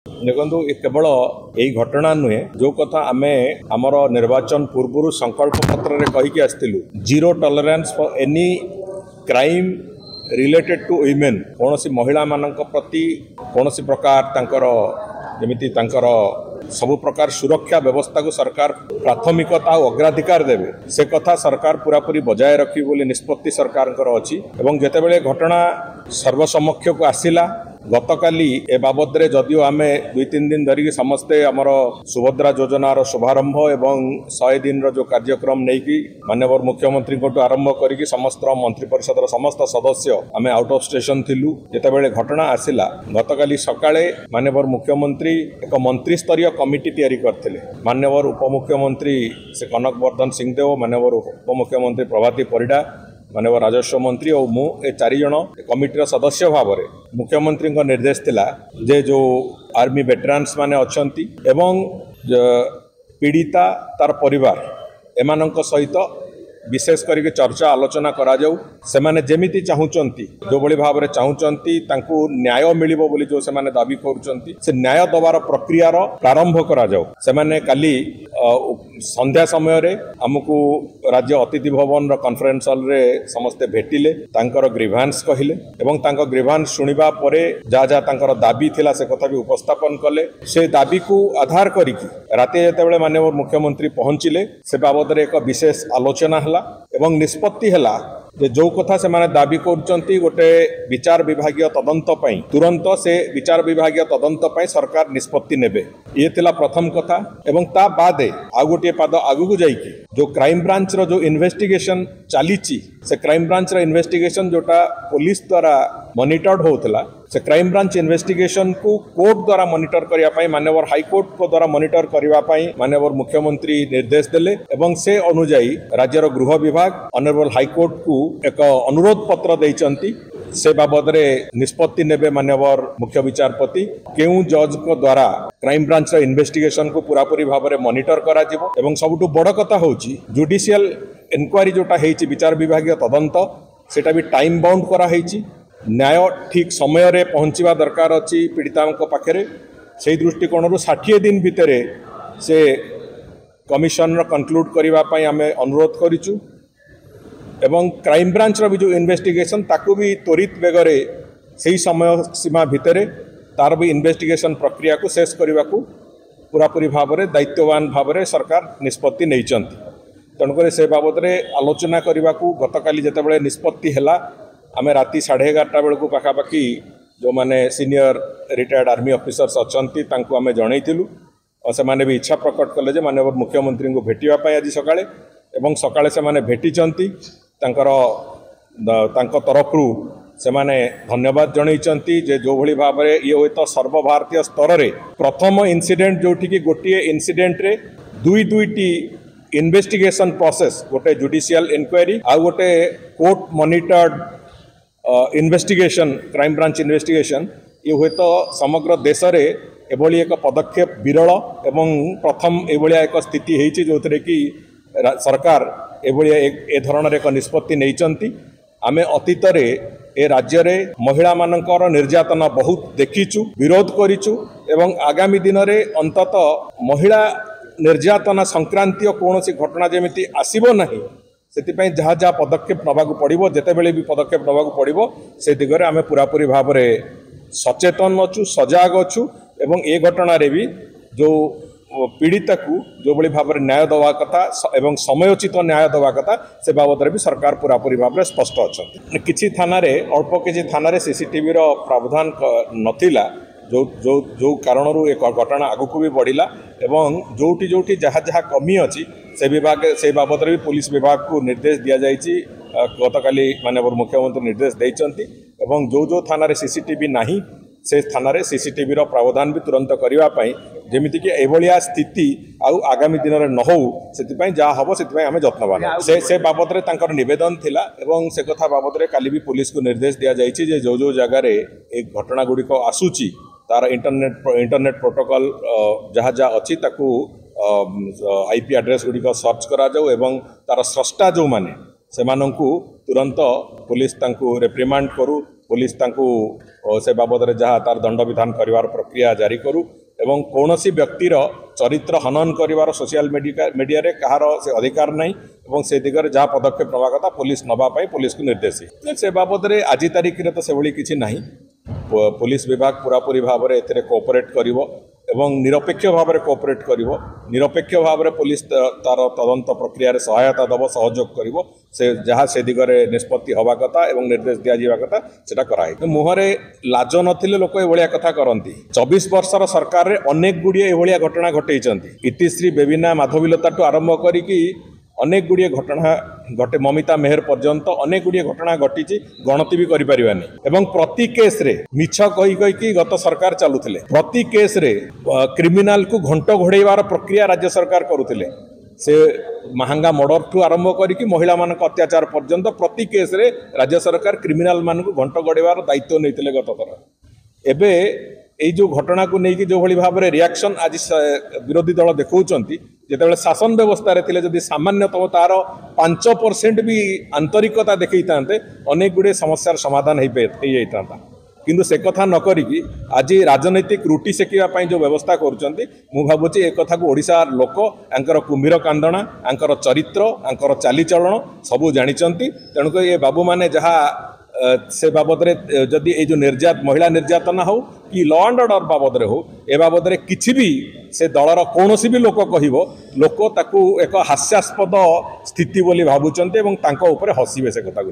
देखो ये केवल यही घटना नुहे जो कथा आम आमर निर्वाचन पूर्व संकल्प पत्र कहीकि आसलु zero tolerance for any crime related to women कौन सी महिला मान प्रति कौन सी प्रकार जमिति सब प्रकार सुरक्षा व्यवस्था को सरकार प्राथमिकता और अग्राधिकार देवे से कथा सरकार पूरापूरी बजाय रखी बोली निष्पत्ति सरकार अच्छी एवं जितेबले घटना सर्वसमक्ष को आसिला गतकाली ए बाबद रे जदियो आमे 2-3 दिन धरिकी समस्ते आमर सुभद्रा योजनार शुभारंभ एवं 100 दिन जो कार्यक्रम नहीं माननीय मुख्यमंत्री को आरंभ करिकी समस्त मंत्री परिषद समस्त सदस्य आमे आउट ऑफ स्टेशन थिलु जेतेबेले घटना आसिला गतकाली सकाळे माननीय मुख्यमंत्री एक मंत्री स्तरीय कमिटी तैयारी करथिले माननीय उपमुख्यमंत्री से कनक वर्धन सिंहदेव माननीय उपमुख्यमंत्री प्रभाती परिडा माननीय राजस्व मंत्री और मु ए 4 जन कमिटीर सदस्य भाव में मुख्यमंत्री निर्देश थिला जे जो आर्मी वेटरान्स माने अछंती एवं पीड़िता तार परिवार एमानंक सहित विशेष करके चर्चा आलोचना करा जाऊ से माने जेमिति चाहूचंती जो बड़ी भाव में चाहूचंती तांकू न्याय मिलिबो बोली जो से माने दाबी करूचंती से न्याय दबार प्रक्रिया प्रारंभ करा जाऊ से माने काली संध्या समय रे हमकू राज्य अतिथि भवन कॉन्फ्रेंस हॉल रे समस्ते भेटिले तांकर ग्रीवांस कहिले एवं तांकर ग्रीवांस सुनिबा परे जा जा तांकर दाबी थिला से कथा भी उपस्थापन कले से दाबी को आधार करिकी राते जेतेबेले माननीय मुख्यमंत्री पहुंचिले से बाबद रे एक विशेष आलोचना हला एवं निष्पत्ति हला जे जो कथा से माने दाबी करचंती गोटे विचार विभागीय तदंत पई तुरंत से विचार विभागीय तदंत पई सरकार निष्पत्ति नेबे ये थिला प्रथम कथा एवं ता बादे आ गोटे पाद आगु को जाईकी जो क्राइम ब्रांच रो जो इन्वेस्टिगेशन चालीची से क्राइम ब्रांच रो इन्वेस्टिगेशन जोटा पुलिस द्वारा मॉनिटर्ड होतला से क्राइम ब्रांच इन्वेस्टिगेशन को कोर्ट द्वारा मॉनिटर करिया पई माननीय हाईकोर्ट को द्वारा मॉनिटर करिवा पई माननीय मुख्यमंत्री निर्देश देले एवं से अनुଯାयी राज्यर गृह विभाग ऑनरेबल हाईकोर्ट को एक अनुरोध पत्र देइचंती से बाबद रे निष्पत्ति नेबे माननीय मुख्य विचारपति केउ जज को द्वारा क्राइम ब्रांच इन्वेस्टिगेशन को पूरापूरी भाव में मॉनिटर करा जिवो एवं सबुठु बड़ कथा होची जुडिशियल इनक्वारी जोटा हेची विचार विभागीय तदंत सेटा भी टाइम बाउंड करा हेची न्याय ठीक समय रे पहुंचवा दरकार अच्छी पीड़िता पाखे से दृष्टिकोण 60 दिन भितर से कमिशन कनक्लूड करने आम अनुरोध करूँ एवं क्राइम ब्रांच भी जो इन्वेस्टिगेशन ताकू भी त्वरित बेगरे से समय सीमा भितर तार भी इन्वेस्टिगेशन प्रक्रिया को शेष करने को पूरापूरी भाव में दायित्ववान भाव में सरकार निष्पत्ति नहीं तेणुक से बाबद आलोचना करने को गतकाली जितेबाला निष्पत्ति है आम राति 11:30 बेलू पाखापाखि जो माने सीनियर रिटायर्ड आर्मी ऑफिसर्स अच्छी आम जनईलु और से माने भी इच्छा प्रकट कले जे माननीय मुख्यमंत्री को भेटापी आज सकाळे एवं सकाळे से माने भेटिचंती तरफ से माने धन्यवाद जनईचंती जे जो भली भाव में ये तो सर्वभारतीय स्तर रे प्रथम इनसीडेंट जोठी कि गोटे इनसीडेंट रे दुईटी इन्वेस्टिगेशन प्रोसेस गोटे जुडिशियल इंक्वायरी आ गोटे court monitored investigation crime branch investigation ये हुए तो समग्र देश रे एभली एक पदक्षेप विरल एवं प्रथम एभलिया एक स्थिति होती जो थे कि सरकार एभलिया ए धरणर एक निष्पत्ति नहीं आमे अतीत रे ए राज्य रे महिला मानकर निर्यातना बहुत देखीचु विरोध करिचु एवं आगामी दिन रे अंतत महिला निर्यातना संक्रांतीय कौन सी घटना जमी आसब नहीं से जहाँ जहाँ पदक्षेप नवाक पड़ो जितेबले भी पदक्षेप नवाक पड़ो से दिगरे आम पूरापूरी भाव में सचेतन अच्छु सजाग अच्छु एवं ए घटना रे भी जो पीड़िता को जो बड़ी भाव में न्याय दवा कथा एवं समयोचित न्याय दवा कथा से बाबद भी सरकार पूरापूरी भाव में स्पष्ट अच्छा किसी थाना अल्प किसी थाना सीसीटीवी प्रावधान नथिला जो जो जो कारण एक घटना आगक भी बढ़ला एवं जोटी जोटी जहाँ जहाँ कमी अच्छी से विभाग से बाबद भी पुलिस विभाग को निर्देश दि जाइए गतकाली माननीय मुख्यमंत्री निर्देश देइचंती एवं जो जो थाना सीसीटीवी नहीं से थाना सीसीटीवी प्रावधान भी तुरंत करने जमीक कि एभलिया स्थिति आउ आगामी दिन में न हो से जहाँ हम से आम जत्नवान से बाबद में नवेदन थिला एवं से कथा बाबद काली भी पुलिस को निर्देश दि जाइए जो जो जगार एक घटना गुड़िक आसूची तार इंटरनेट प्रोटोकॉल जहाँ जहाँ अच्छी ताकू आईपी एड्रेस गुड़िक सर्च करा जाऊ एवं तार स्रष्टा जो माने से तुरंत पुलिस तांकू रेप्रिमांड करू पुलिस तांकु से बाबद जहाँ तार दंड विधान करिवार प्रक्रिया जारी करू एवं कौनसी व्यक्तिर चरित्र हनन करिवार सोशल मीडिया रे कहार से अधिकार नहीं एवं से दिगरे जहाँ पदक्षेप नवा कथा पुलिस नवा पाई पुलिस को निर्देश से बाबद रे आज तारिख रे तो से भली किछि नहीं पुलिस विभाग पूरापूरी भाव में एथिरे कोऑपरेट करिवो एवं निरपेक्ष भाव में कोऑपरेट करिवो निरपेक्ष भाव में पुलिस तार तदंत प्रक्रिया रे सहायता दब सहयोग करिवो से जहाँ से दिगरे निष्पत्ति हवा कथा एवं निर्देश दिया जावा कथा सेटा कराई मुहरे लाज नथिले लोक एभलिया कथा करंती 24 वर्षर सरकार रे अनेक गुड़िए एभलिया घटना घटेइचंती इतिश्री बेबिना माधवीलता टू आरंभ करिकी अनेक गुड़िए घटना घटे ममिता मेहर पर्यंत अनेक गुड़िए घटना घटी गणति भी करिपारिबानी एवं प्रति केस रे मिछ कही कही गत सरकार चलुथिले प्रति केस रे क्रिमिनाल को घंट घोड़ेबार प्रक्रिया राज्य सरकार करुथिले से महंगा मर्डर ठू आरंभ करिकी महिला मानक अत्याचार पर्यंत प्रति केस रे राज्य सरकार क्रिमिनाल मान को घंट घोड़ेबार दायित्व नैथिले गत थर एबे एई जो घटना को लेकिन जो भली भाव में रिएक्शन आज विरोधी दल देखौचंती जेतेबेले शासन व्यवस्था रे थिले जदि सामान्यतम तार 5% भी आंतरिकता देखैतांते अनेक गुड़े समस्यार समाधान हो जाता किंतु से कथा न करिकी आज राजनैतिक रुटी सेकिबा जो व्यवस्था करुचंती मु भाबुची ए कथा को ओडिशा लोक आंकर कुम्भीर कांदणा आंकर चरित्र आंकर चालीचलन सबू जानिचंती तेणुक ये बाबू माने जहाँ से बाबद रे जदि ये जो महिला निर्यातना हो कि लॉ एंड ऑर्डर बाबद रे हो ए बाबद रे किछि भी से दलर कौनसी भी लोक कहिबो लोक ताकू एक हास्यास्पद स्थिति बोली भाबुचंती एवं तांको ऊपर हसिबे से कथा को